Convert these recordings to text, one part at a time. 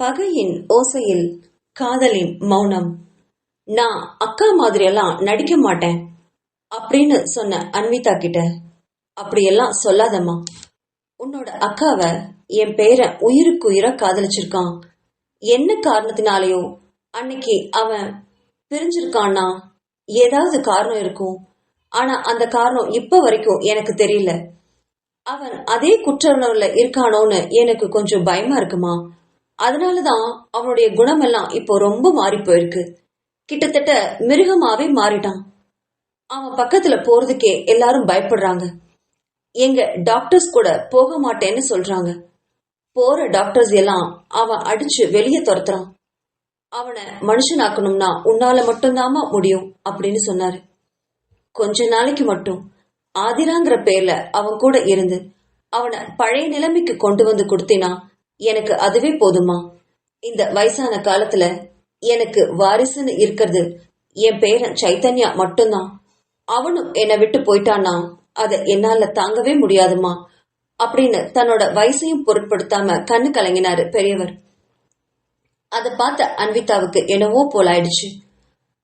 பகையின் ஓசையில் காதலின் மௌனம். நான் அக்கா மாதிரியெல்லாம் நடிக்க மாட்டேன் அப்படின்னு சொன்ன அன்விதா கிட்ட, அப்படியெல்லாம் சொல்லாதம்மா. உன்னோட அக்காவை என் பேரன் உயிருக்கு உயிரா காதலிச்சிருக்கான். என்ன காரணத்தினாலேயோ அன்னைக்கு அவன் பிரிஞ்சிருக்கான்னா ஏதாவது காரணம் இருக்கும். ஆனா அந்த காரணம் இப்ப வரைக்கும் எனக்கு தெரியல. அவன் அதே குற்ற உணர்வுல இருக்கானோன்னு எனக்கு கொஞ்சம் பயமா இருக்குமா. அதனாலதான் அவனுடைய குணமெல்லாம் இப்போ ரொம்ப மாறி போயிருக்கு. கிட்டத்தட்ட மிருகமாவே மாறிட்டான். அவன் பக்கத்துல போறதுக்கே எல்லாரும் பயப்படுறாங்க. எங்க டாக்டர்ஸ் கூட போக மாட்டேன்னு சொல்றாங்க. போற டாக்டர்ஸ் எல்லாம் அவன் அடிச்சு வெளியே துரத்துறான். அவனை மனுஷனாக்கணும்னா உன்னால மட்டும்தாமா முடியும் அப்படின்னு சொன்னாரு. கொஞ்ச நாளைக்கு மட்டும் ஆதிராங்கிற பேர்ல அவன் கூட இருந்து அவனை பழைய நிலைமைக்கு கொண்டு வந்து கொடுத்தினா எனக்கு அதுவே போதுமா. இந்த வயசான காலத்துல எனக்கு வாரிசுன்னு இருக்கிறது என் பேரன் சைத்தன்யா மட்டும்தான். அவனும் என்னை விட்டு போயிட்டானா அதை என்னால தாங்கவே முடியாதுமா அப்படின்னு தன்னோட வயசையும் பொருட்படுத்தாம கண்ணு கலங்கினாரு பெரியவர். அதை பார்த்த அன்விதாவுக்கு என்னவோ போல ஆயிடுச்சு.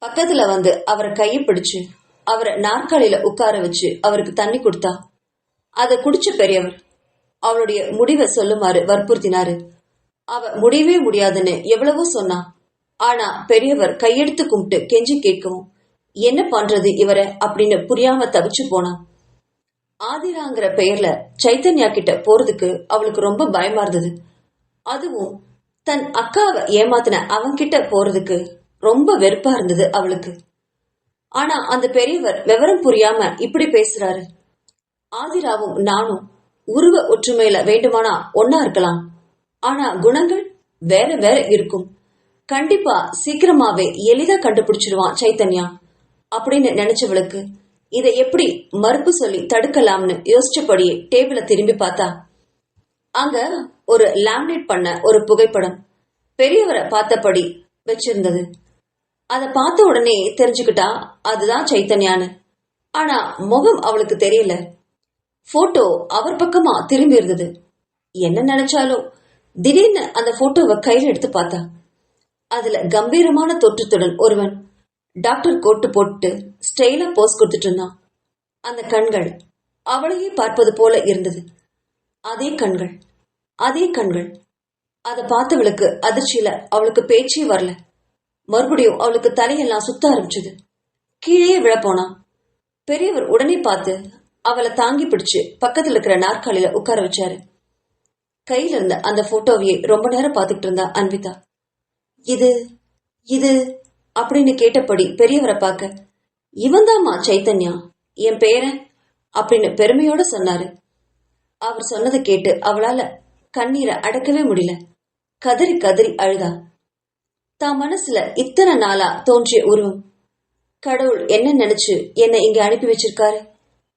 பக்கத்துல வந்து அவரை கையை பிடிச்சு அவரை நாற்காலியில உட்கார வச்சு அவருக்கு தண்ணி கொடுத்தா. அதை குடிச்ச பெரியவர் அவளுடைய முடிவை சொல்லுமாறு வற்புறுத்தினாரு. அவ முடியவே முடியாதுன்னு எவ்வளவோ சொன்னா. ஆனா பெரியவர் கையெடுத்து கும்பிட்டு கெஞ்சி கேட்கவும் என்ன பண்றது இவரை அப்படின்னு புரியாம தவிச்சு போனான். ஆதிராங்கிற பெயர்ல சைத்தன்யா கிட்ட போறதுக்கு அவளுக்கு ரொம்ப பயமா இருந்தது. அதுவும் தன் அக்காவை ஏமாத்தின அவன்கிட்ட போறதுக்கு ரொம்ப வெறுப்பா இருந்தது அவளுக்கு. ஆனா அந்த பெரியவர் விவரம் புரியாம இப்படி பேசுறாரு. ஆதிராவும் நானும் உருவ ஒற்றுமையில வேண்டுமானா ஒன்னா இருக்கலாம். ஆனா குணங்கள் வேற வேற இருக்கும். கண்டிப்பா சீக்கிரமாவே எளிதா கண்டுபிடிச்சிருவான் சைத்தன்யா அப்படின்னு நினைச்சவளுக்கு இதை எப்படி மறுப்பு சொல்லி தடுக்கலாம்னு யோசிச்சபடியே டேபிள திரும்பி பார்த்தா அங்க ஒரு லேமினேட் பண்ண ஒரு புகைப்படம் பெரியவரை பார்த்தபடி வச்சிருந்தது. அதை பார்த்த உடனே தெரிஞ்சுக்கிட்டா அதுதான் சைத்தன்யான்னு. ஆனா முகம் அவளுக்கு தெரியல. போட்டோ அவர் பக்கமா திரும்பி இருந்தது. என்ன நினைச்சாலோ திடீர்னு அந்த போட்டோவை கையில எடுத்து பார்த்தா அதுல கம்பீரமான தோற்றத்துடன் ஒருவன் டாக்டர் கோட்டு போட்டு ஸ்டைலா போஸ் கொடுத்துட்டு இருந்தான். அந்த கண்கள் அவளையே பார்ப்பது போல இருந்தது. அதே கண்கள் அதே கண்கள். அதை பார்த்தவளுக்கு அதிர்ச்சியில அவளுக்கு பேச்சே வரல. மறுபடியும் அவளுக்கு தலையெல்லாம் சுத்த ஆரம்பிச்சது. கீழே விழப்போனா. பெரியவர் உடனே பார்த்து அவளை தாங்கி பிடிச்சு பக்கத்துல இருக்கிற நாற்காலியில உட்கார வச்சாரு. கையில இருந்த அந்த போட்டோவையே ரொம்ப நேரம் பார்த்துட்டு இருந்தா அன்விதா. இது இது அப்படின்னு கேட்டபடி பெரியவரை பார்க்க இவன்தாமா சைத்தன்யா என் பேரன் அப்படின்னு பெருமையோட சொன்னாரு. அவர் சொன்னதை கேட்டு அவளால கண்ணீரை அடக்கவே முடியல. கதறி கதறி அழுதா. தான் மனசுல இத்தனை நாளா தோன்றிய உருவம் கடவுள் என்ன நினைச்சு என்னை இங்க அனுப்பி வச்சிருக்காரு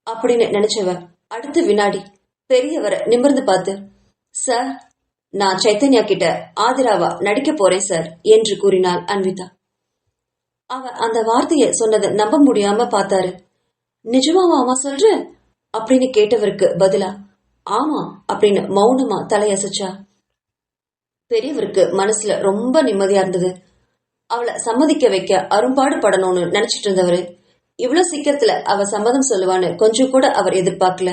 அப்படின்னு நினைச்சவ அடுத்த வினாடி பெரியவரை நிமிர்ந்து பார்த்து, சார், நான் சைத்தன்யா கிட்ட ஆதிராவா நடிக்க போறேன் சார் என்று கூறினாள் அன்விதா. அவ அந்த வார்த்தைய சொன்னதை நம்ப முடியாம பார்த்தாரு. நிஜமாவா சொல்ற அப்படின்னு கேட்டவருக்கு பதிலா ஆமா அப்படின்னு மௌனமா தலையசைச்சா. பெரியவருக்கு மனசுல ரொம்ப நிம்மதியா இருந்தது. அவளை சம்மதிக்க வைக்க அரும்பாடு படணும்னு நினைச்சிட்டு இருந்தவரு இவ்வளவு சீக்கிரத்துல அவ சம்மதம் சொல்லுவான்னு கொஞ்சம் கூட அவர் எதிர்பார்க்கல.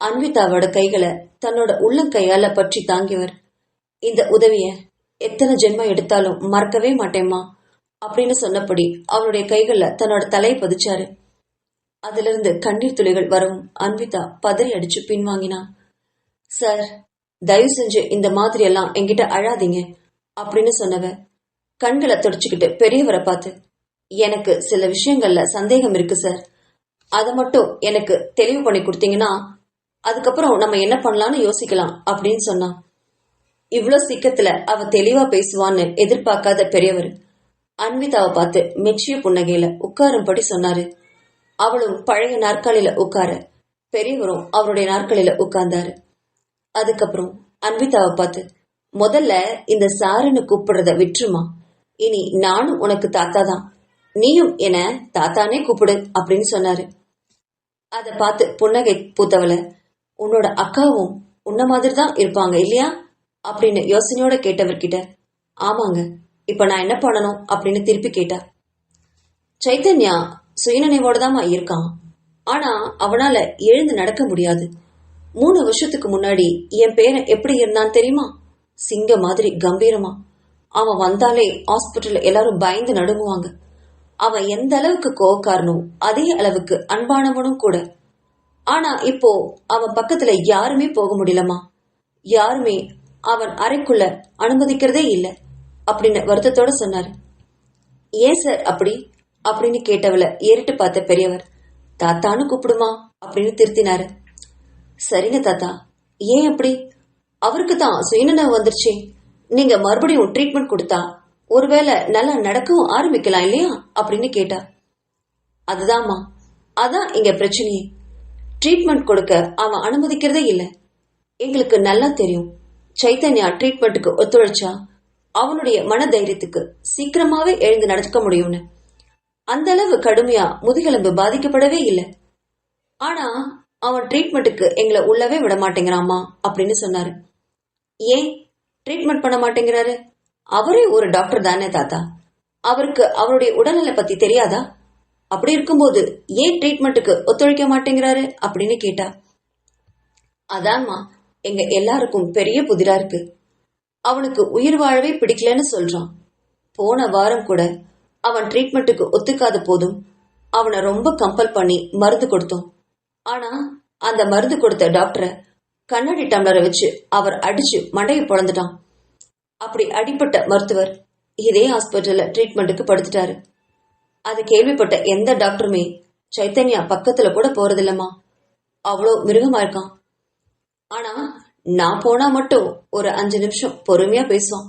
அன்விதாவோட கைகளை தன்னோட உள்ளங்கையால பற்றி தாங்கியவர் இந்த உதவிய எத்தனை ஜென்மம் எடுத்தாலும் மறக்கவே மாட்டேம்மா அப்படின்னு சொன்னபடி அவளுடைய கைகள்ல தன்னோட தலையை பதிச்சாரு. அதுல இருந்து கண்ணீர் துளிகள் வரவும் அன்விதா பதறி அடிச்சு பின்வாங்கினா. சார், தயவு செஞ்சு இந்த மாதிரி எல்லாம் என்கிட்ட அழாதீங்க அப்படின்னு சொன்னவ கண்களை தொடச்சுக்கிட்டு பெரியவரை பார்த்து, எனக்கு சில விஷயங்கள்ல சந்தேகம் இருக்கு சார், அதை மட்டும் எனக்கு தெளிவு பண்ணி கொடுத்தீங்கன்னா அதுக்கப்புறம் நம்ம என்ன பண்ணலாம்னு யோசிக்கலாம் அப்படின்னு சொன்னான். இவ்வளவு சீக்கிரத்துல அவ தெளிவா பேசுவான்னு எதிர்பார்க்காத பெரியவர் அன்விதாவை பார்த்து மெச்சிய புன்னகையில உட்காரும்படி சொன்னாரு. அவளும் பழைய நாற்காலியில உட்கார பெரியவரும் அவருடைய நாற்காலியில உட்கார்ந்தாரு. அதுக்கப்புறம் அன்விதாவை பார்த்து, முதல்ல இந்த சாருன்னு கூப்பிடுறத விட்டுருமா. இனி நானும் உனக்கு தாத்தா தான், நீயும் என தாத்தானே கூப்பிடு அப்படின்னு சொன்னாரு. அதை பார்த்து புன்னகை பூத்தவள, உன்னோட அக்காவும் உன்ன மாதிரி தான் இருப்பாங்க இல்லையா அப்படின்னு யோசனையோட கேட்டவர்கிட்ட, ஆமாங்க, இப்ப நான் என்ன பண்ணணும் அப்படின்னு திருப்பி கேட்டா. சைத்தன்யா சுயநினைவோட தாமா இருக்கான். ஆனா அவனால எழுந்து நடக்க முடியாது. 3 வருஷத்துக்கு முன்னாடி என் பேரன் எப்படி இருந்தான் தெரியுமா? சிங்க மாதிரி கம்பீரமா. அவன் வந்தாலே ஹாஸ்பிட்டல்ல எல்லாரும் பயந்து நடுங்குவாங்க. அவன் எந்த அளவுக்கு கோவக்காரனோ அதே அளவுக்கு அன்பானவனும் கூட. ஆனா இப்போ அவன் பக்கத்துல யாருமே போக முடியலமா. யாருமே அவன் அறைக்குள்ள அனுமதிக்கிறதே இல்லை அப்படின்னு வருத்தத்தோட சொன்னாரு. ஏன் சார் அப்படி அப்படின்னு கேட்டவளை ஏறிட்டு பார்த்த பெரியவர், தாத்தான்னு கூப்பிடுமா அப்படின்னு திருத்தினாரு. சரிங்க தாத்தா. ஏன் அப்படி? அவருக்கு தான் சுயநினைவு வந்துருச்சு. நீங்க மறுபடியும் ட்ரீட்மெண்ட் கொடுத்தா ஒருவேளை நல்லா நடக்கவும் ஆரம்பிக்கலாம் இல்லையா அப்படின்னு கேட்டா. அதுதான்மா, அதான் இங்க பிரச்சனையே. ட்ரீட்மெண்ட் கொடுக்க அவன் அனுமதிக்கிறதே இல்லை. எங்களுக்கு நல்லா தெரியும், சைத்தன்யா ட்ரீட்மெண்ட்டுக்கு ஒத்துழைச்சா அவனுடைய மன தைரியத்துக்கு சீக்கிரமாவே எழுந்து நடக்க முடியும்னு. அந்த அளவு கடுமையா முதுகெலும்பு பாதிக்கப்படவே இல்லை. ஆனா அவன் ட்ரீட்மெண்ட்டுக்கு எங்களை உள்ளவே விட மாட்டேங்கிறாமா அப்படின்னு சொன்னாரு. ஏன் ட்ரீட்மெண்ட் பண்ண மாட்டேங்கிறாரு? அவரே ஒரு டாக்டர் தானே தாத்தா. அவருக்கு அவருடைய உடல்நிலை பத்தி தெரியாதா? அப்படி இருக்கும்போது ஏன் ட்ரீட்மெண்ட்டுக்கு ஒத்துழைக்க மாட்டேங்கிறாரு அப்படின்னு கேட்டா. அதான்மா, எங்க எல்லாருக்கும் பெரிய புதிரா இருக்கு. அவனுக்கு உயிர் வாழவே பிடிக்கலன்னு சொல்றான். போன வாரம் கூட அவன் ட்ரீட்மெண்ட்டுக்கு ஒத்துக்காத போதும் அவனை ரொம்ப கம்பல் பண்ணி மருந்து கொடுத்தோம். ஆனா அந்த மருந்து கொடுத்த டாக்டரை கண்ணாடி டம்ளரை வச்சு அவர் அடிச்சு மண்டையை பொழந்துட்டான். அப்படி அடிப்பட்ட மருத்துவர் இதே ஹாஸ்பிட்டல்ல ட்ரீட்மெண்ட்டுக்கு படுத்துட்டாரு. அது கேள்விப்பட்ட எந்த டாக்டருமே சைத்தன்யா பக்கத்துல கூட போறதில்லம்மா. அவ்வளோ மிருகமா இருக்கான். ஆனா நான் போனா மட்டும் ஒரு 5 நிமிஷம் பொறுமையா பேசுவான்.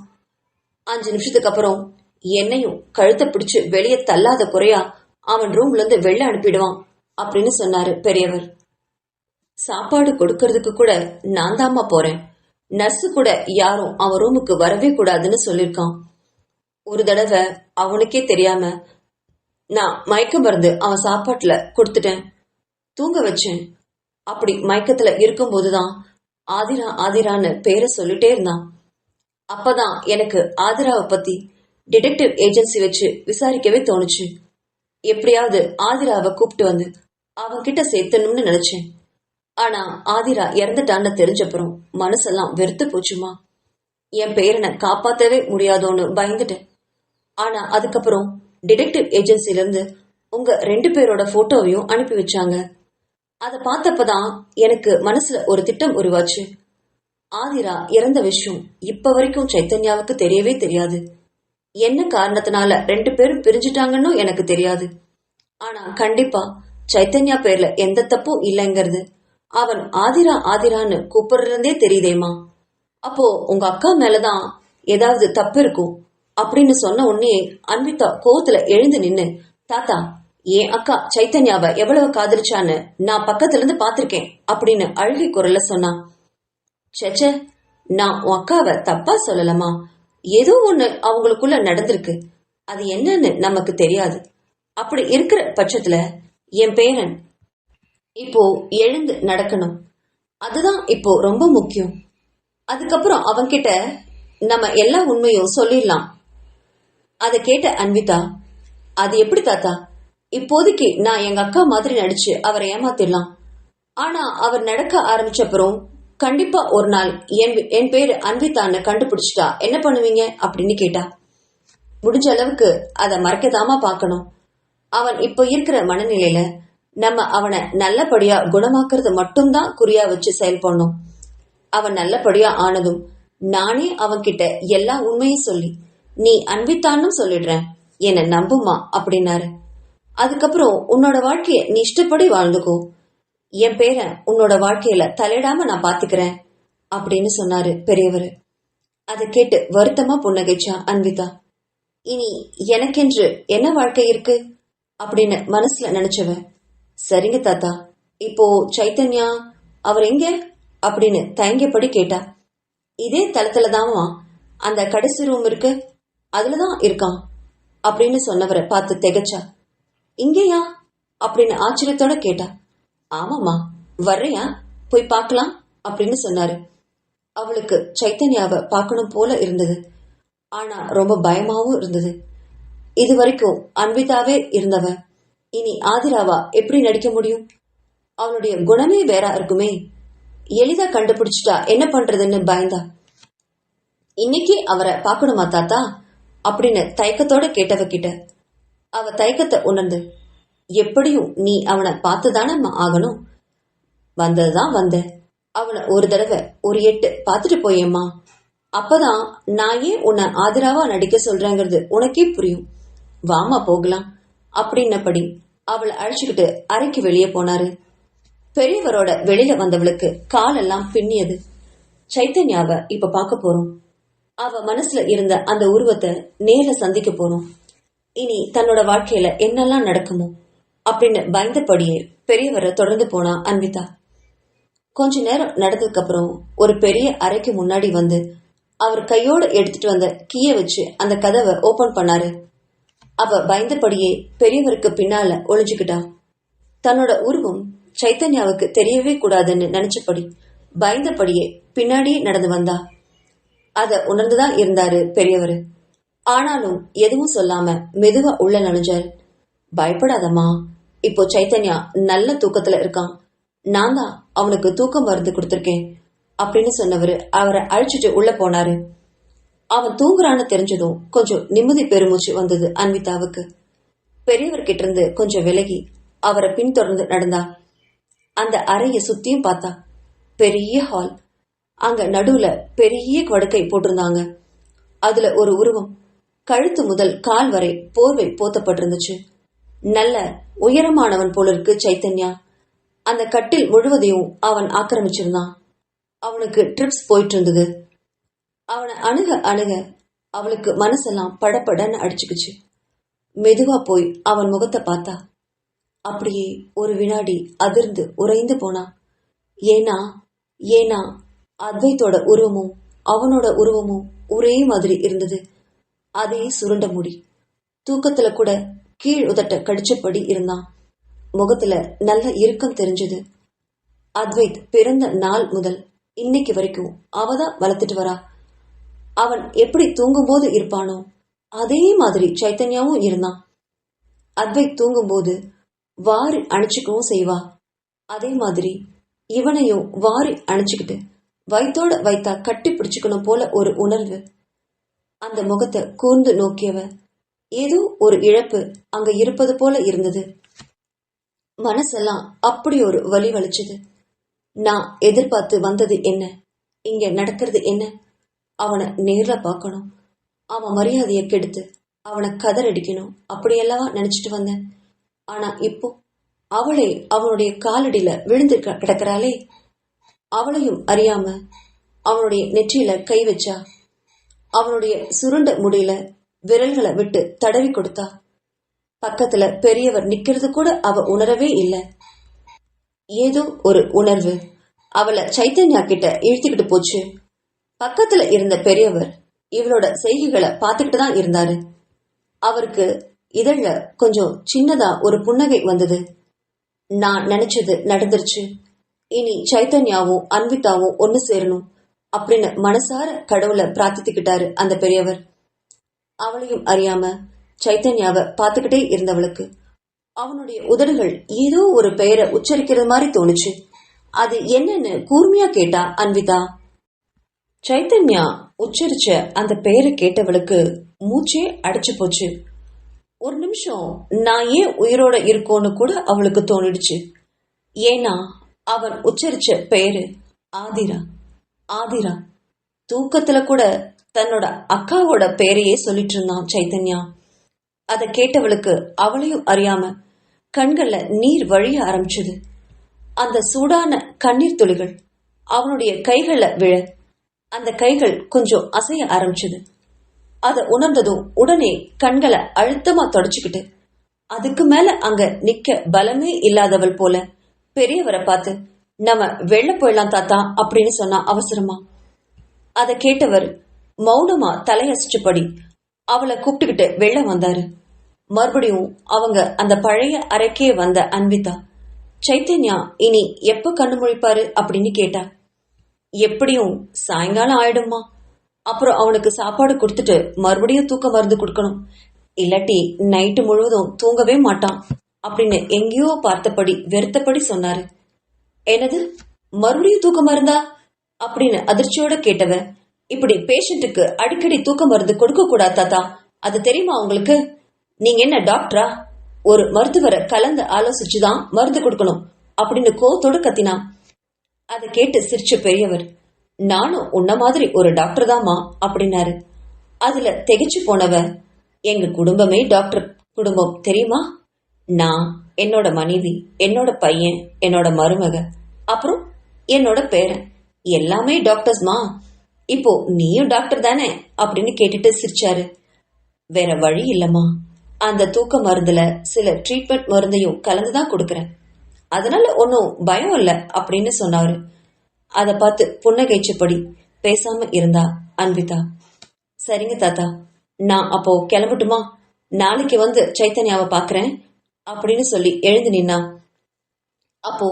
5 நிமிஷத்துக்கு அப்புறம் என்னையும் கழுத்தை பிடிச்சு வெளியே தள்ளாத குறையா அவன் ரூம்ல இருந்து வெளில அனுப்பிடுவான் அப்படின்னு சொன்னாரு பெரியவர். சாப்பாடு கொடுக்கறதுக்கு கூட நான் தாமா போறேன். நர்ஸு கூட யாரும் அவன் ரூமுக்கு வரவே கூடாதுன்னு சொல்லிருக்கான். ஒரு தடவை அவனுக்கே தெரியாம நான் மயக்க மருந்து அவன் சாப்பாட்டுல கொடுத்துட்டேன், தூங்க வச்சேன். அப்படி மயக்கத்துல இருக்கும்போதுதான் ஆதிரா ஆதிரான்னு பேரை சொல்லிட்டே இருந்தான். அப்பதான் எனக்கு ஆதிராவை பத்தி டிடெக்டிவ் ஏஜென்சி வச்சு விசாரிக்கவே தோணுச்சு. எப்படியாவது ஆதிராவை கூப்பிட்டு வந்து அவன்கிட்ட சேர்த்தணும்னு நினைச்சேன். ஆனா ஆதிரா இறந்துட்டான்னு தெரிஞ்சப்புறம் மனசெல்லாம் வெறுத்து போச்சுமா. என் பேரனை காப்பாத்தவே முடியாதோன்னு பயந்துட்டேன். ஆனா அதுக்கப்புறம் டிடெக்டிவ் ஏஜென்சில இருந்து உங்க 2 பேரோட போட்டோவையும் அனுப்பி வச்சாங்க. அதை பார்த்தப்பதான் எனக்கு மனசுல ஒரு திட்டம் உருவாச்சு. ஆதிரா இறந்த விஷயம் இப்ப வரைக்கும் சைத்தன்யாவுக்கு தெரியவே தெரியாது. என்ன காரணத்தினால 2 பேரும் பிரிஞ்சுட்டாங்கன்னு எனக்கு தெரியாது. ஆனா கண்டிப்பா சைத்தன்யா பேர்ல எந்த தப்பும் இல்லைங்கிறது அவன் ஆதிரா ஆதிரான்னு கூப்பிடுறதே தெரியுதேமா. அப்போ உங்க அக்கா மேலதான் ஏதாவது தப்பு இருக்கும் அப்படின்னு சொன்ன உடனே அன்விதா கோவத்துல எழுந்து நின்னு, தாத்தா, என் அக்கா சைத்தன்யாவை எவ்வளவு காதலிச்சான்னு நான் பக்கத்துல இருந்து பாத்திருக்கேன் அப்படின்னு அழுகை குரல்ல சொன்னான். சேச்ச, நான் உன் அக்காவை தப்பா சொல்லலமா. ஏதோ ஒண்ணு அவங்களுக்குள்ள நடந்திருக்கு. அது என்னன்னு நமக்கு தெரியாது. அப்படி இருக்கிற பட்சத்துல என் பேரன் இப்போ எழுந்து நடக்கணும். அதுதான் இப்போ ரொம்ப முக்கியம். அதுக்கப்புறம் அவன்கிட்ட நம்ம எல்லா உண்மையும் சொல்லிடலாம். அதை கேட்ட அன்விதா, அது எப்படி தாத்தா? இப்போதைக்கு நான் எங்க அக்கா மாதிரி நடிச்சு அவரை ஏமாத்திடலாம். ஆனா அவர் நடக்க ஆரம்பிச்சப்பறம் கண்டிப்பா ஒரு நாள் என் பேரு அன்விதான்னு கண்டுபிடிச்சிட்டா என்ன பண்ணுவீங்க அப்படின்னு கேட்டா. முடிஞ்ச அளவுக்கு அதை மறைக்கதாமா பார்க்கணும். அவன் இப்போ இருக்கிற மனநிலையில நம்ம அவனை நல்லபடியா குணமாக்குறது மட்டும்தான் குறியா வச்சு செயல்படணும். அவன் நல்லபடியா ஆனதும் நானே அவன்கிட்ட எல்லா உண்மையும் சொல்லி நீ அன்வித்தான்னு சொல்லிடுறேன், என்ன நம்புமா அப்படின்னாரு. அதுக்கப்புறம் உன்னோட வாழ்க்கைய நீ இஷ்டப்படி வாழ்ந்துக்கோ, என் பேரன் உன்னோட வாழ்க்கையில தலையிடாம நான் பாத்துக்கிறேன் அப்படின்னு சொன்னாரு பெரியவர். அதை கேட்டு வருத்தமா புன்னகைச்சா அன்விதா. இனி எனக்கென்று என்ன வாழ்க்கை இருக்கு அப்படின்னு மனசுல நினைச்சவ, சரிங்க தாத்தா, இப்போ சைத்தன்யா அவர் எங்க அப்படின்னு தயங்கியபடி கேட்டா. இதே தளத்துலதாமா அந்த கடைசி ரூம் இருக்கு, அதுலதான் இருக்கான் அப்படின்னு சொன்னவரை பார்த்து திகச்சா. இங்கேயா அப்படின்னு ஆச்சரியத்தோட கேட்டா. ஆமாமா, வர்றியா, போய் பார்க்கலாம் அப்படின்னு சொன்னாரு. அவளுக்கு சைத்தன்யாவை பார்க்கணும் போல இருந்தது. ஆனா ரொம்ப பயமாவும் இருந்தது. இது வரைக்கும் அன்விதாவே இருந்தவ இனி ஆதிராவா எப்படி நடிக்க முடியும்? அவளுடைய குணமே வேற இருக்குமே. எளிதா கண்டுபிடிச்சிட்டா என்ன பண்றதுன்னு பயந்தா. இன்னைக்கு அவரை பார்க்கணுமா தாத்தா அப்படின்னு தயக்கத்தோட கேட்டவ கிட்ட அவ தயக்கத்தை உணர்ந்து, எப்படியும் நீ அவனை பார்த்துதானே ஆகணும். வந்ததுதான் வந்த. அவனை ஒரு தடவை ஒரு எட்டு பார்த்துட்டு போயேம்மா. அப்பதான் நான் ஏன் உன்னை ஆதிராவா நடிக்க சொல்றேங்கிறது உனக்கே புரியும். வாமா போகலாம் அப்படின்னபடி அவளை அழைச்சுக்கிட்டு அறைக்கு வெளியே போனாரு. பெரியவரோட வெளியில வந்தவளுக்கு காலெல்லாம் பின்னியது. சைத்தன்யாவை இப்ப பார்க்க போறோம். அவ மனசுல இருந்த அந்த உருவத்தை நேர்ல சந்திக்க போறோம். இனி தன்னோட வாழ்க்கையில என்னெல்லாம் நடக்குமோ அப்படின்னு பயந்தபடியே பெரியவரை தொடர்ந்து போனா அன்விதா. கொஞ்ச நேரம் நடந்ததுக்கு அப்புறம் ஒரு பெரிய அறைக்கு முன்னாடி வந்து அவர் கையோடு எடுத்துட்டு வந்த கீயை வச்சு அந்த கதவை ஓபன் பண்ணாரு. அவ பயந்தபடியே பெரியவருக்கு பின்னால ஒளிஞ்சுக்கிட்டா. தன்னோட உருவம் சைத்தன்யாவுக்கு தெரியவே கூடாதுன்னு நினைச்சபடி பயந்தபடியே பின்னாடியே நடந்து வந்தா. அத உணர்ந்துதான் இருந்தாரு பெரியவரு. ஆனாலும் எதுவும் சொல்லாம மெதுவா உள்ள நுழைஞ்சாரு. பயப்படாதம்மா, இப்போ சைத்தன்யா நல்ல தூக்கத்துல இருக்கான். நான் தான் அவனுக்கு தூக்கம் மருந்து கொடுத்திருக்கேன் அப்படின்னு சொன்னவரு அவரை அழைச்சிட்டு உள்ள போனாரு. அவன் தூங்குறான்னு தெரிஞ்சதும் கொஞ்சம் நிம்மதி பெருமூச்சு வந்தது அன்விதாவுக்கு. பெரியவர்கிட்ட இருந்து கொஞ்சம் விலகி அவரை பின்தொடர்ந்து நடந்தா. அந்த அறைய சுத்தியும் பார்த்தா. பெரிய ஹால். அங்க நடுவுல பெரிய படுக்கை போட்டிருந்தாங்க. அதுல ஒரு உருவம் கழுத்து முதல் கால் வரை போர்வை போத்தப்பட்டிருந்துச்சு. நல்ல உயரமானவன் போல இருக்கு சைத்தன்யா. அந்த கட்டில் முழுவதையும் அவன் ஆக்கிரமிச்சிருந்தான். அவனுக்கு ட்ரிப்ஸ் போயிட்டு இருந்தது. அவனை அணுக அணுக அவளுக்கு மனசெல்லாம் படப்படன்னு அடிச்சுக்குச்சு. மெதுவா போய் அவன் முகத்தை பார்த்தா. அப்படியே ஒரு வினாடி அதிர்ந்து உறைந்து போனா. ஏனா ஏனா அத்வைத்தோட உருவமும் அவனோட உருவமும் ஒரே மாதிரி இருந்தது. அதே சுருண்ட முடி. தூக்கத்துல கூட கீழ் உதட்ட கடிச்சபடி இருந்தான். முகத்துல நல்ல இறுக்கம் தெரிஞ்சது. அத்வைத் பிறந்த நாள் முதல் இன்னைக்கு வரைக்கும் அவதான் வளர்த்துட்டு வரா. அவன் எப்படி தூங்கும் போது இருப்பானோ அதே மாதிரி சைத்தன்யாவும் இருந்தான். அத்வைத் தூங்கும் போது வாரி அணைச்சுக்கவும் செய்வா. அதே மாதிரி இவனையும் வாரி அணைச்சுக்கிட்டு வயித்தோட வயித்தா கட்டி பிடிச்சுக்கணும் போல ஒரு உணர்வு. அந்த முகத்தை கூர்ந்து நோக்கியவ ஏதோ ஒரு இழப்பு அங்க இருப்பது போல இருந்தது. மனசெல்லாம் அப்படி ஒரு வலி வலிச்சது. நான் எதிர்பார்த்து வந்தது என்ன, இங்க நடக்கிறது என்ன? அவனை நேர்ல பார்க்கணும், அவன் மரியாதையை கெடுத்து அவனை கதறடிக்கணும் அப்படியெல்லாம் நினைச்சிட்டு வந்தேன். ஆனா இப்போ அவளே அவனுடைய காலடியில விழுந்து கிடக்கிறாளே. அவளையும் அறியாம அவனுடைய நெற்றியில கை வச்சா. அவனுடைய சுருண்ட முடியில விரல்களை விட்டு தடவி கொடுத்தா. பக்கத்துல பெரியவர் நிக்கிறது கூட அவ உணரவே இல்லை. ஏதோ ஒரு உணர்வு அவளை சைத்தன்யா கிட்ட இழுத்துக்கிட்டு போச்சு. பக்கத்துல இருந்த பெரியவர் இவளோட செய்கைகளை பார்த்துக்கிட்டு தான் இருந்தாரு. அவருக்கு இதழ்ல கொஞ்சம் சின்னதா ஒரு புன்னகை வந்தது. நான் நினைச்சது நடந்துருச்சு. இனி சைத்தன்யாவும் அன்விதாவும் ஒன்னு சேரணும் அப்படின்னு மனசார கடவுளை பிரார்த்தித்துக்கிட்டாரு அந்த பெரியவர். அவளையும் அறியாம சைத்தன்யாவை பார்த்துக்கிட்டே இருந்தவளுக்கு அவனுடைய உதடுகள் ஏதோ ஒரு பெயரை உச்சரிக்கிறது மாதிரி தோணுச்சு. அது என்னன்னு கூர்மையா கேட்டா அன்விதா. சைத்தன்யா உச்சரிச்ச அந்த பெயரை கேட்டவளுக்கு மூச்சே அடைச்சு போச்சு. ஒரு நிமிஷம் நான் ஏன் உயிரோட இருக்கோன்னு கூட அவளுக்கு தோணிடுச்சு. ஏன்னா அவன் உச்சரிச்ச பெயரு ஆதிரா. ஆதிரா. தூக்கத்துல கூட தன்னோட அக்காவோட பெயரையே சொல்லிட்டு இருந்தான் சைத்தன்யா. அதை கேட்டவளுக்கு அவளையும் அறியாம கண்கள்ல நீர் வழிய ஆரம்பிச்சது. அந்த சூடான கண்ணீர் துளிகள் அவனுடைய கைகள்ல விழ அந்த கைகள் கொஞ்சம் அசைய ஆரம்பிச்சது. அதை உணர்ந்ததும் உடனே கண்களை அழுத்தமா தொடச்சுக்கிட்டு அதுக்கு மேல அங்க நிக்க பலமே இல்லாதவள் போல பெரியவரை பார்த்து, நம்ம வெளில போயிடலாம் தாத்தா அப்படின்னு சொன்னா அவசரமா. அதை கேட்டவர் மௌனமா தலையசிச்சபடி அவளை கூப்பிட்டுக்கிட்டு வெளில வந்தாரு. மறுபடியும் அவங்க அந்த பழைய அறைக்கே வந்த அன்விதா, சைத்தன்யா இனி எப்ப கண்ணு முழிப்பாரு அப்படின்னு கேட்டா. எப்படியும் சாயங்காலம் ஆயிடுமா. அப்புறம் அவனுக்கு சாப்பாடு கொடுத்துட்டு மறுபடியும் தூக்க மருந்து கொடுக்கணும். இல்லாட்டி நைட்டு முழுவதும் தூங்கவே மாட்டான் அப்படின்னு எங்கேயோ பார்த்தபடி வெறுத்தபடி சொன்னாரு. என்னது, மறுபடியும் தூக்க மருந்தா அப்படின்னு அதிர்ச்சியோட கேட்டவ, இப்படி பேஷண்ட்டுக்கு அடிக்கடி தூக்க மருந்து கொடுக்க கூடாது தாத்தா, அது தெரியுமா உங்களுக்கு? நீங்க என்ன டாக்டரா? ஒரு மருத்துவரை கலந்து ஆலோசிச்சுதான் மருந்து கொடுக்கணும் அப்படின்னு கோவத்தோட கத்தினா. அதை கேட்டு சிரிச்ச பெரியவர், நானும் உன்ன மாதிரி ஒரு டாக்டர் தாமா அப்படின்னாரு. அதுல திகைச்சு போனவ, எங்க குடும்பமே டாக்டர் குடும்பம் தெரியுமா? நான், என்னோட மனைவி, என்னோட பையன், என்னோட மருமக, அப்புறம் என்னோட பேரன் எல்லாமே டாக்டர்ஸ்மா. இப்போ நீயும் டாக்டர் தானே அப்படின்னு கேட்டுட்டு சிரிச்சாரு. வேற வழி இல்லம்மா, அந்த தூக்க மருந்துல சில ட்ரீட்மெண்ட் மருந்தையும் கலந்துதான் கொடுக்கறேன், அதனால ஒன்னும் பயம் இல்ல அப்படின்னு சொன்னாரு. அதை பார்த்து புன்னகைச்சபடி பேசாம இருந்தா அன்விதா. சரிங்க தாத்தா, நான் அப்போ கிளம்பட்டுமா? நாளைக்கு வந்து சைத்தன்யாவை பாக்குறேன் அப்படின்னு சொல்லி எழுந்து நின்னா. அப்போ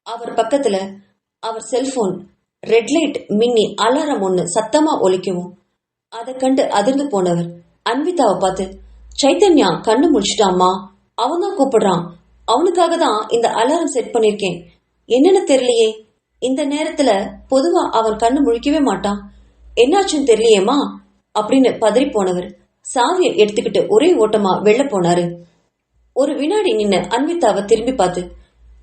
அவர் பக்கத்துல அவர் செல்போன் ரெட் லைட் மின்னி அலாரம் ஒண்ணு சத்தமா ஒலிக்கவும் அதை கண்டு அதிர்ந்து போனவர் அன்விதாவை பார்த்து, சைத்தன்யா கண்ணு முடிச்சிட்டாமா, அவன் தான் கூப்பிடுறான், அவனுக்காக தான் இந்த அலாரம் செட் பண்ணிருக்கேன், என்னன்னு தெரியலையே, இந்த நேரத்துல பொதுவா அவன் கண்ணு முழிக்கவே மாட்டான், என்னாச்சுன்னு தெரியலையேமா அப்படின்னு பதறி போனவர் சாவியை எடுத்துக்கிட்டு ஒரே ஓட்டமா வெளில போனாரு. ஒரு வினாடி நின்னு அன்விதாவை திரும்பி பார்த்து,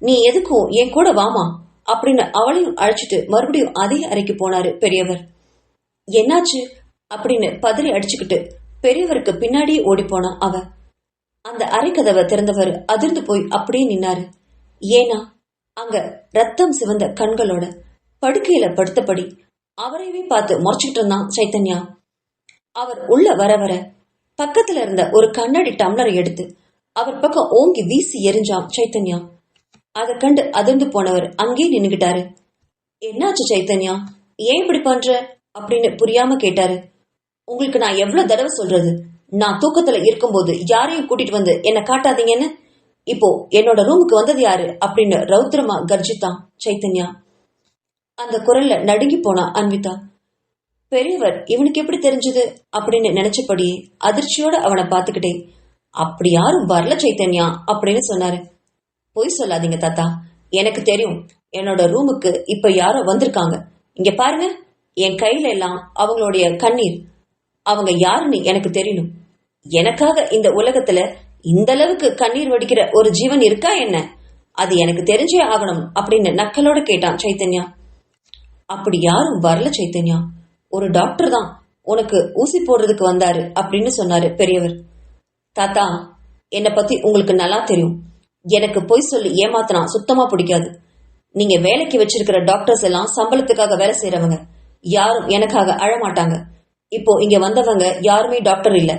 நீ எதுக்கும் என் கூட வாமா அப்படின்னு அவளையும் அழைச்சிட்டு மறுபடியும் அதே அறைக்கு போனாரு பெரியவர். என்னாச்சு அப்படின்னு பதறி அடிச்சுக்கிட்டு பெரியவருக்கு பின்னாடியே ஓடி போனா அவ. அந்த அறை கதவை திறந்தவர் அதிர்ந்து போய் அப்படியே நின்னாரு. ஏனா அங்க ரத்தம் சிவந்த கண்களோட படுக்கையில படுத்தபடி அவரையவே பார்த்து முறைச்சுக்கிட்டு இருந்தான் சைத்தன்யா. அவர் உள்ள வர வர பக்கத்துல இருந்த ஒரு கண்ணாடி டம்ளரை எடுத்து அவர் பக்கம் ஓங்கி வீசி எரிஞ்சான் சைத்தன்யா. அதை கண்டு அதிர்ந்து போனவர் அங்கே நின்னுகிட்டாரு. என்னாச்சு சைத்தன்யா, ஏன் இப்படி பண்ற அப்படின்னு புரியாம கேட்டாரு. உங்களுக்கு நான் எவ்வளவு தடவை சொல்றது, நான் தூக்கத்துல இருக்கும்போது யாரையும் கூட்டிட்டு வந்து என்ன காட்டாதீங்கன்னு. இப்போ என்னோட ரூமுக்கு வந்தது யாரு அப்படின்னு ரௌத்ரமா கர்ஜித்தான் சைத்தன்யா. அந்த குரல்ல நடுங்கி போனா அன்விதா. பெரியவர் இவனுக்கு எப்படி தெரிஞ்சது அப்படின்னு நினைச்சபடியே அதிர்ச்சியோட அவனை பார்த்துக்கிட்டே, அப்படி யாரும் வரல சைத்தன்யா அப்படின்னு சொன்னாரு. பொய் சொல்லாதீங்க தாத்தா, எனக்கு தெரியும், என்னோட ரூமுக்கு இப்ப யாரோ வந்திருக்காங்க, இங்க பாருங்க, என் கையில எல்லாம் அவங்களுடைய கண்ணீர், அவங்க யாருன்னு எனக்கு தெரியணும், எனக்காக இந்த உலகத்துல இந்த அளவுக்கு கண்ணீர் வடிக்கிற ஒரு ஜீவன் இருக்கா என்ன, அது எனக்கு தெரிஞ்சே ஆகணும் அப்படின்னு நக்கலோட கேட்டான் சைத்தன்யா. அப்படி யாரும் வரல சைத்தன்யா, ஒரு டாக்டர் தான் உனக்கு ஊசி போடுறதுக்கு வந்தாரு அப்படின்னு சொன்னாரு பெரியவர். தாத்தா, என்னை பத்தி உங்களுக்கு நல்லா தெரியும், எனக்கு பொய் சொல்லி ஏமாத்தினா சுத்தமா பிடிக்காது. நீங்க வேலைக்கு வச்சிருக்கிற டாக்டர்ஸ் எல்லாம் சம்பளத்துக்காக வேலை செய்யறவங்க, யாரும் எனக்காக அழமாட்டாங்க. இப்போ இங்க வந்தவங்க யாருமே டாக்டர் இல்ல,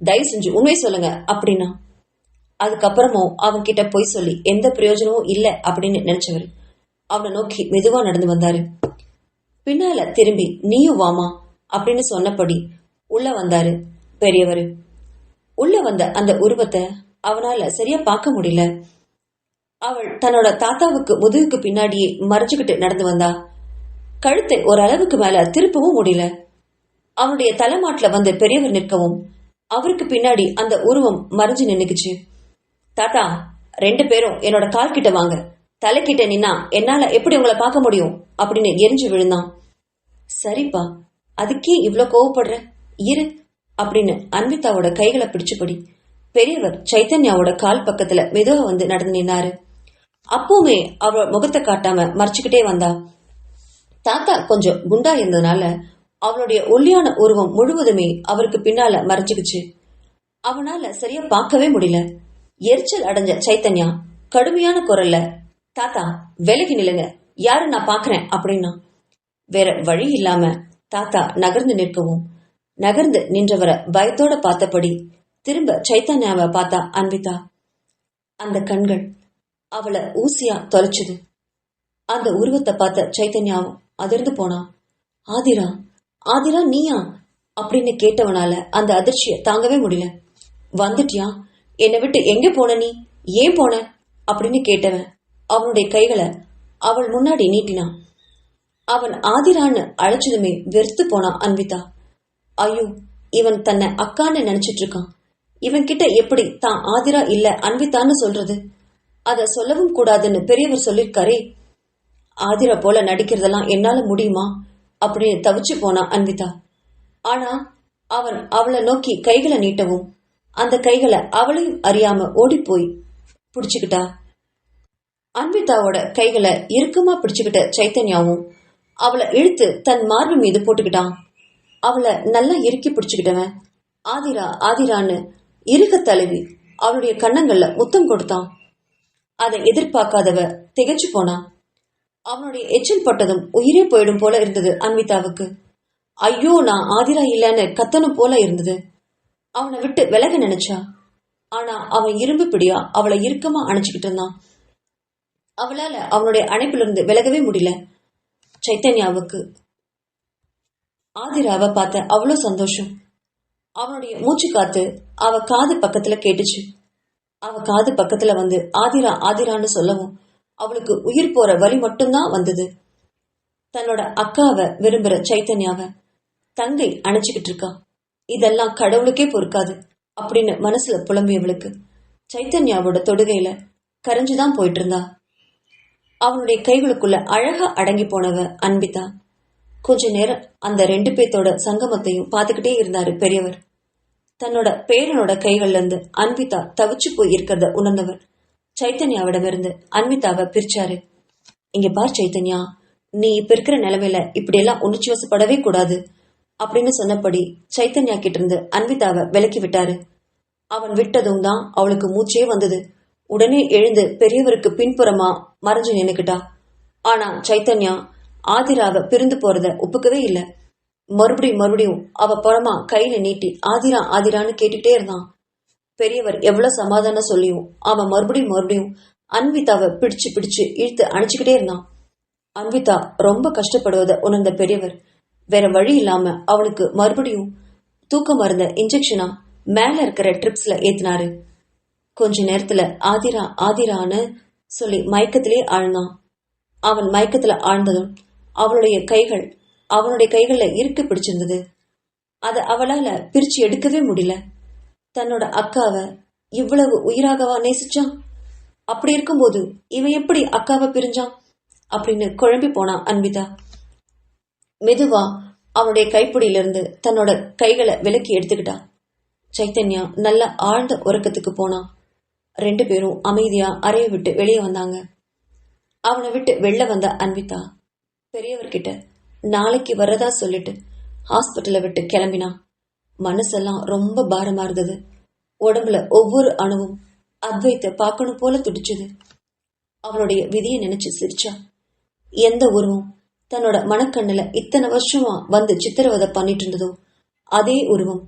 தயவு செஞ்சு உண்மை சொல்லுங்க அப்படின்னா. அதுக்கப்புறமும் அவன் கிட்ட பொய் சொல்லி எந்த பிரயோஜனமும் இல்ல அப்படின்னு நினைச்சவர் அவனை நோக்கி மெதுவா நடந்து வந்தாரு. பின்னால திரும்பி நீயும் வாமா அப்படின்னு சொன்னபடி உள்ள வந்தாரு பெரியவர். உள்ள வந்த அந்த உருவத்தை அவனால சரியா பார்க்க முடியல. அவள் தன்னோட தாத்தாவுக்கு முதுகுக்கு பின்னாடியே மறைச்சுக்கிட்டு நடந்து வந்தா. கழுத்தை ஓரளவுக்கு மேல திருப்பவும் முடியல. அவனுடைய தலைமாட்டுல வந்து பெரியவர் நிற்கவும் அவருக்கு பின்னாடி அந்த உருவம் மறைஞ்சு நின்னுக்குச்சு. தாத்தா, 2 பேரும் என்னோட கால் கிட்ட வாங்க, தலைக்கிட்ட நின்னா என்னால எப்படி உங்களை பார்க்க முடியும் அப்படின்னு எரிஞ்சு விழுந்தான். சரிப்பா, அதுக்கே இவ்ளோ கோவப்படுற, இரு அப்படின்னு அன்விதாவோட கைகளை பிடிச்சபடி பெரியவர் சைத்தன்யாவோட கால் பக்கத்துல மெதுவா வந்து நடந்து நின்னாரு. அப்பவுமே அவ முகத்தை காட்டாம மறைச்சுக்கிட்டே வந்தா. தாத்தா கொஞ்சம் குண்டா இருந்ததுனால அவளுடைய ஒல்லியான உருவம் முழுவதுமே அவருக்கு பின்னால மறைஞ்சுக்குச்சு. அவனால சரியா பார்க்கவே முடியல. எரிச்சல் அடைஞ்ச சைத்தன்யா கடுமையான குரல்ல, தாத்தா விலகி நில்லுங்க, யாரு நான் பாக்குறேன் அப்படின்னா. வேற வழி இல்லாம தாத்தா நகர்ந்து நிற்கவும் நகர்ந்து நின்றவரை பயத்தோட பார்த்தபடி திரும்ப சைத்தன்யாவை பார்த்தா அன்விதா. அந்த கண்கள் அவளை ஊசியா தொலைச்சுது. அந்த உருவத்தை பார்த்த சைத்தன்யாவும் அதிர்ந்து போனான். ஆதிரா, ஆதிரா நீயா அப்படின்னு கேட்டவனால அந்த அதிர்ச்சியை தாங்கவே முடியல. வந்துட்டியா, என்னை விட்டு எங்க போன, நீ ஏன் போன அப்படின்னு கேட்டவன் அவனுடைய கைகளை அவள் முன்னாடி நீட்டினான். அவன் ஆதிரான்னு அழைச்சதுமே வெறுத்து போனான் அன்விதா. ஐயோ, இவன் தன்னை அக்கான்னு நினைச்சிட்டு இருக்கான். இவன் கிட்ட எப்படி தான் ஆதிரா இல்ல அன்விதான்னு சொல்றது? அத சொல்லவும் கூடாதுன்னு பெரியவர் சொல்லிருக்காரே. ஆதிரா போல நடிக்கிறதெல்லாம் என்னால முடியுமா அப்படின்னு தவிச்சு போனா அன்விதா. ஆனா அவன் அவளை நோக்கி கைகளை நீட்டவும் அந்த கைகளை அவளையும் அறியாம ஓடி போய் பிடிச்சுக்கிட்டா. அன்விதாவோட கைகளை இறுக்கமா பிடிச்சுக்கிட்ட சைத்தன்யாவும் அவளை இழுத்து தன் மார்பு மீது போட்டுக்கிட்டான். அவளை நல்லா இறுக்கி பிடிச்சுக்கிட்டவன் ஆதிரா ஆதிரான்னு இறுக தழுவி அவளுடைய கன்னங்கள்ல முத்தம் கொடுத்தான். அதை எதிர்பார்க்காதவ திகைச்சு போனான். அவனுடைய எச்சில் பட்டதும் உயிரே போயிடும் போல இருந்தது அன்விதாவுக்கு. ஐயோ, நான் ஆதிரா இல்லன்னு கத்தனும் போல இருந்தது. அவனை விட்டு விலக நினைச்சா. ஆனா அவன் இரும்பு பிடியா அவளை இறுக்கமா அணைச்சுக்கிட்டு இருந்தான். அவளால அவனுடைய அணைப்பிலிருந்து விலகவே முடியல. சைத்தன்யாவுக்கு ஆதிராவை பார்த்த அவ்வளோ சந்தோஷம். அவனுடைய மூச்சு காத்து அவ காது பக்கத்துல கேட்டுச்சு. அவ காது பக்கத்துல வந்து ஆதிரா ஆதிரான்னு சொல்லவும் அவளுக்கு உயிர் போற வலி மட்டும்தான் வந்தது. தன்னோட அக்காவை விரும்புற சைத்தன்யாவை தங்கை அணைச்சுக்கிட்டு இருக்கா. இதெல்லாம் கடவுளுக்கே பொறுக்காது அப்படின்னு மனசுல புலம்பியவளுக்கு சைத்தன்யாவோட தொடுகையில கரைஞ்சுதான் போயிட்டு இருந்தா. அவனுடைய கைகளுக்குள்ள அழகா அடங்கி போனவ அன்பிதா. கொஞ்ச நேரம் அந்த 2 பேத்தோட சங்கமத்தையும் பார்த்துக்கிட்டே இருந்தாரு பெரியவர். தன்னோட பேரனோட கைகள்ல இருந்து அன்விதா தவிச்சு போய் இருக்கிறத உணர்ந்தவர் சைத்தன்யாவிடமிருந்து அன்விதாவை பிரிச்சாரு. இங்க பார் சைத்தன்யா, நீ இப்ப இருக்கிற நிலைமையில இப்படி எல்லாம் உணர்ச்சி வசப்படவே கூடாது அப்படின்னு சொன்னபடி சைத்தன்யா கிட்ட இருந்து அன்விதாவை விலக்கி விட்டாரு. அவன் விட்டதும் தான் அவளுக்கு மூச்சே வந்தது. உடனே எழுந்து பெரியவருக்கு பின்புறமா மறைஞ்சு நின்னுக்கிட்டா. ஆனா சைத்தன்யா ஆதிராவை பிரிந்து போறத ஒப்புக்கவே இல்லை. மறுபடியும் அவ புறமா கையில நீட்டி ஆதிரா ஆதிரான்னு கேட்டுக்கிட்டே இருந்தான். பெரியவர் எவ்வளவு சமாதானம் சொல்லியும் அவன் மறுபடியும் அன்விதாவை பிடிச்சு இழுத்து அணைச்சுக்கிட்டே இருந்தான். அன்விதா ரொம்ப கஷ்டப்படுவதை உணர்ந்த பெரியவர் வேற வழி இல்லாம அவனுக்கு மறுபடியும் தூக்க மருந்த இன்ஜெக்ஷனா மேல இருக்கிற ட்ரிப்ஸ்ல ஏத்தினாரு. கொஞ்ச நேரத்துல ஆதிரா ஆதிரான்னு சொல்லி மயக்கத்திலே ஆழ்ந்தான். அவன் மயக்கத்துல ஆழ்ந்ததும் அவளுடைய கைகள் அவனுடைய கைகள்ல இறுக்க பிடிச்சிருந்தது. அத அவளால பிரிச்சு எடுக்கவே முடியல. தன்னோட அக்காவை இவ்வளவு உயிராகவா நேசிச்சான்? அப்படி இருக்கும்போது இவன் எப்படி அக்காவை பிரிஞ்சான் அப்படின்னு குழம்பி போனா அன்விதா. மெதுவா அவனுடைய கைப்பிடியிலிருந்து தன்னோட கைகளை விலக்கி எடுத்துக்கிட்டா. சைத்தன்யா நல்ல ஆழ்ந்த உறக்கத்துக்கு போனான். 2 பேரும் அமைதியா அறையை விட்டு வெளியே வந்தாங்க. அவனை விட்டு வெளில வந்த அன்விதா பெரியவர்கிட்ட நாளைக்கு வர்றதா சொல்லிட்டு ஹாஸ்பிட்டலை விட்டு கிளம்பினா. மனசெல்லாம் ரொம்ப பாரமா இருந்தது. உடம்புல ஒவ்வொரு அணுவும் அத்வைத்தை பார்க்கணும் போல துடிச்சுது. அவனுடைய விதியை நினைச்சு சிரிச்சா. எந்த உருவம் தன்னோட மனக்கண்ணுல இத்தனை வருஷமா வந்து சித்திரவதை பண்ணிட்டு இருந்ததோ அதே உருவம்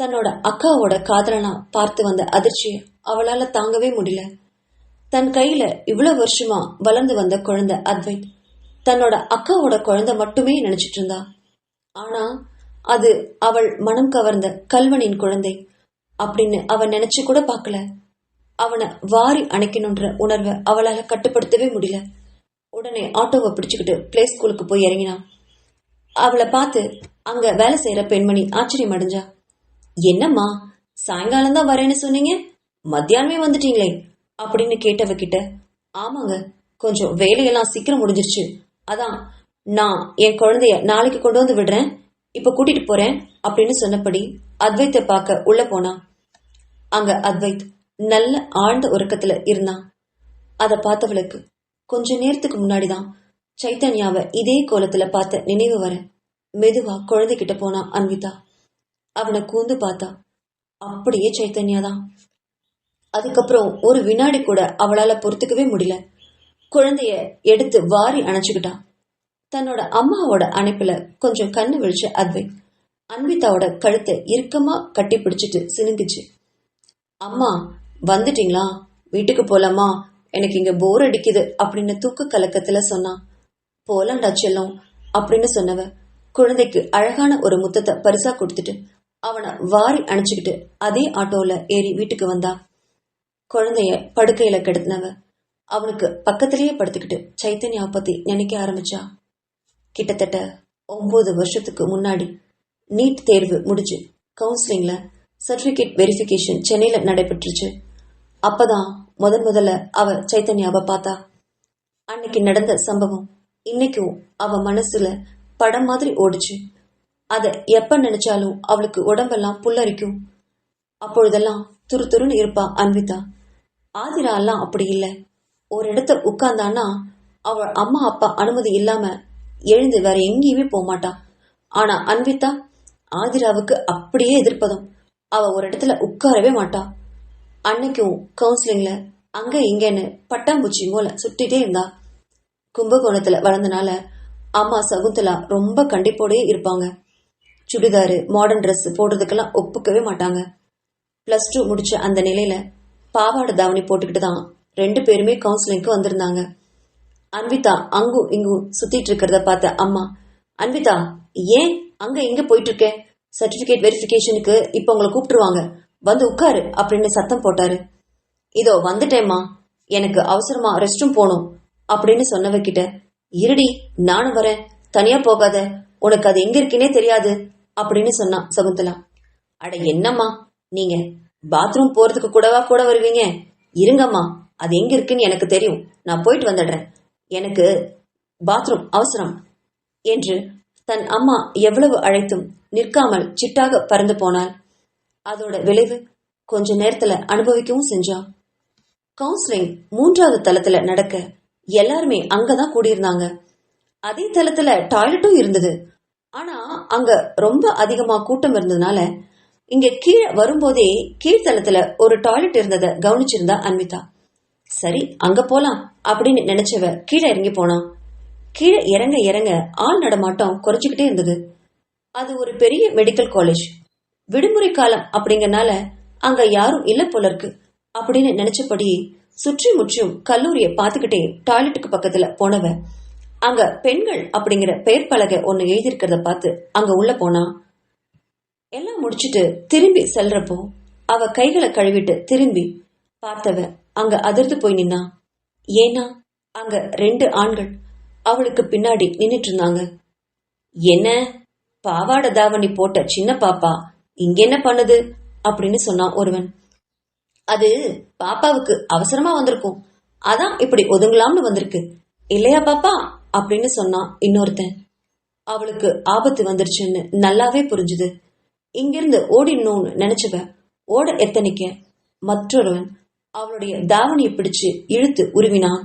தன்னோட அக்காவோட காதலனா பார்த்து வந்த அதிர்ச்சியை அவளால தாங்கவே முடியல. தன் கையில இவ்வளவு வருஷமா வளர்ந்து வந்த குழந்தை அத்வைத் தன்னோட அக்காவோட குழந்தை மட்டுமே நினைச்சிட்டு இருந்தா. ஆனா அது அவள் மனம் கவர்ந்த கல்வனின் குழந்தை அப்படின்னு அவன் நினைச்சு கூட பார்க்கல. அவனை வாரி அணைக்கணுன்ற உணர்வை அவளால கட்டுப்படுத்தவே முடியல. உடனே ஆட்டோவை பிடிச்சுக்கிட்டு பிளே ஸ்கூலுக்கு போய் இறங்கினான். அவளை பார்த்து அங்க வேலை செய்யற பெண்மணி ஆச்சரியம் அடைஞ்சா. என்னம்மா, சாயங்காலம் தான் வரேன்னு சொன்னீங்க, மத்தியானமே வந்துட்டீங்களே அப்படின்னு கேட்டவகிட்ட, ஆமாங்க, கொஞ்சம் வேலையெல்லாம் சீக்கிரம் முடிஞ்சிருச்சு, அதான் நான் என் குழந்தைய நாளைக்கு கொண்டு வந்து விடுறேன், இப்ப கூட்டிட்டு போறேன் அப்படின்னு சொன்னபடி அத்வைத்தை பார்க்க உள்ள போனான். அங்க அத்வைத் நல்ல ஆழ்ந்த உறக்கத்துல இருந்தான். அதை பார்த்தவளுக்கு கொஞ்ச நேரத்துக்கு முன்னாடிதான் சைத்தன்யாவை இதே கோலத்துல பார்த்த நினைவு வர மெதுவா குழந்தைகிட்ட போனா அன்விதா. அவனை கூந்து பார்த்தா. அப்படியே சைத்தன்யா தான். அதுக்கப்புறம் ஒரு வினாடி கூட அவளால பொறுத்துக்கவே முடியல. குழந்தைய எடுத்து வாரி அணைச்சுக்கிட்டான். தன்னோட அம்மாவோட அணைப்புல கொஞ்சம் கண்ணு விழிச்ச அத்வைத் அன்விதாவோட கழுத்தை இறுக்கமா கட்டி பிடிச்சிட்டு சினுங்குச்சு. அம்மா வந்துட்டீங்களா, வீட்டுக்கு போலாமா, எனக்கு இங்க போர் அடிக்குது அப்படின்னு தூக்க கலக்கத்துல சொன்னான். போலாண்டா செல்லம் அப்படின்னு சொன்னவ குழந்தைக்கு அழகான ஒரு முத்தத்தை பரிசா கொடுத்துட்டு அவனை வாரி அணைச்சுக்கிட்டு அதே ஆட்டோல ஏறி வீட்டுக்கு வந்தா. குழந்தைய படுக்கையில கிடத்தினவ அவனுக்கு பக்கத்திலேயே படுத்துக்கிட்டு சைத்தன்யாவை பத்தி நினைக்க ஆரம்பிச்சா. கிட்டத்தட்ட 9 வருஷத்துக்கு முன்னாடி நீட் தேர்வு முடிஞ்சு கவுன்சிலிங்ல சர்டிபிகேட் வெரிஃபிகேஷன் சென்னையில நடைபெற்றுச்சு. அப்பதான் முதல்ல அவ சைத்தன்யாவை பார்த்தா. அன்னைக்கு நடந்த சம்பவம் இன்னைக்கும் அவ மனசுல படம் மாதிரி ஓடுச்சு. அத எப்ப நினைச்சாலும் அவளுக்கு உடம்பெல்லாம் புல்லரிக்கும். அப்பொழுதெல்லாம் துருதுருன்னு இருப்பா அன்விதா. ஆதிரா எல்லாம் அப்படி இல்லை. ஒரு இடத்த உட்கார்ந்தான்னா அவள் அம்மா அப்பா அனுமதி இல்லாம எழுந்து வேற எங்கேயுமே போக மாட்டா. ஆனா அன்விதா ஆதிராவுக்கு அப்படியே எதிர்ப்பதும். அவ ஒரு இடத்துல உட்காரவே மாட்டா. அன்னைக்கும் கவுன்சிலிங்ல அங்க இங்கன்னு பட்டாம்பூச்சி மூல சுட்டிட்டே இருந்தா. கும்பகோணத்துல வளர்ந்தனால அம்மா சகுந்தலா ரொம்ப கண்டிப்போடயே இருப்பாங்க. சுடிதாரு மாடர்ன் ட்ரெஸ் போடுறதுக்கெல்லாம் ஒப்புக்கவே மாட்டாங்க. +2 முடிச்ச அந்த நிலையில பாவாடை தாவணி போட்டுக்கிட்டு தான் 2 பேருமே கவுன்சிலிங்க்கு வந்திருந்தாங்க. அன்விதா அங்கும் இங்கும் சுத்திட்டு இருக்கிறத பார்த்த அம்மா, அன்விதா ஏன் அங்க இங்க போயிட்டு இருக்க? சர்டிபிகேட் வெரிஃபிகேஷனுக்கு இப்ப உங்களை கூப்பிட்டுருவாங்க, வந்து உட்காரு அப்படின்னு சத்தம் போட்டாரு. இதோ வந்துட்டேம்மா, எனக்கு அவசரமா ரெஸ்ட் ரூம் போகணும் அப்படின்னு சொன்னவகிட்ட, இருடி நானும் வரேன், தனியா போகாத, உனக்கு அது எங்க இருக்குன்னே தெரியாது அப்படின்னு சொன்னா சகுந்தலா. அட என்னம்மா நீங்க பாத்ரூம் போறதுக்கு கூடவா கூட வருவீங்க? இருங்கம்மா, அது எங்க இருக்குன்னு எனக்கு தெரியும், நான் போயிட்டு வந்துடுறேன், எனக்கு பாத்ரூம் அவசரம் என்று தன் அம்மா எவ்வளவு அழைத்தும் நிற்காமல் சிட்டாக பறந்து போனாள். அதோட விளைவு கொஞ்ச நேரத்துல அனுபவிக்கவும் செஞ்சா. கவுன்சிலிங் 3வது தளத்துல நடக்க எல்லாருமே அங்கதான் கூடியிருந்தாங்க. அதே தளத்துல டாய்லெட்டும் இருந்தது. ஆனா அங்க ரொம்ப அதிகமா கூட்டம் இருந்ததுனால இங்க கீழே வரும்போதே கீழ்த்தளத்துல ஒரு டாய்லெட் இருந்ததை கவனிச்சிருந்தா அன்விதா. சரி அங்க போலாம் அப்படின்னு நினைச்சவ கீழே இறங்கி போனான். கீழே இறங்க இறங்க ஆள் நடமாட்டம் குறைஞ்சுக்கிட்டே இருந்தது. அது ஒரு பெரிய மெடிக்கல் காலேஜ். விடுமுறை காலம் அப்படிங்கறனால அங்க யாரும் இல்ல போல இருக்கு அப்படின்னு நினைச்சபடி சுற்றி முற்றும் கல்லூரியை பார்த்துக்கிட்டே டாய்லெட்டுக்கு பக்கத்துல போனவ அங்க பெண்கள் அப்படிங்கிற பெயர் பலகை ஒன்னு எழுதியிருக்கிறத பார்த்து அங்க உள்ள போனா. எல்லாம் முடிச்சுட்டு திரும்பி செல்றப்போ அவ கைகளை கழுவிட்டு திரும்பி பார்த்தவ அங்க அதிர்ந்து போய் நின்னா. ஏன்னா அங்க 2 ஆண்கள் அவளுக்கு பின்னாடி நின்னுட்டு இருந்தாங்க. என்ன பாவாடை தாவணி போட்ட சின்ன பாப்பா இங்க என்ன பண்ணுது அப்படின்னு சொன்னான் ஒருவன். அது பாப்பாவுக்கு அவசரமா வந்திருக்கும், அதான் இப்படி ஒதுங்கலாம்னு வந்திருக்கு இல்லையா பாப்பா அப்படின்னு சொன்னான் இன்னொருத்தன். அவளுக்கு ஆபத்து வந்துருச்சுன்னு நல்லாவே புரிஞ்சுது. இங்கிருந்து ஓடிடணும்னு நினைச்சவ ஓட எத்தனைக்க மற்றொருவன் அவளுடைய தாவணியை பிடிச்சு இழுத்து உருவினான்.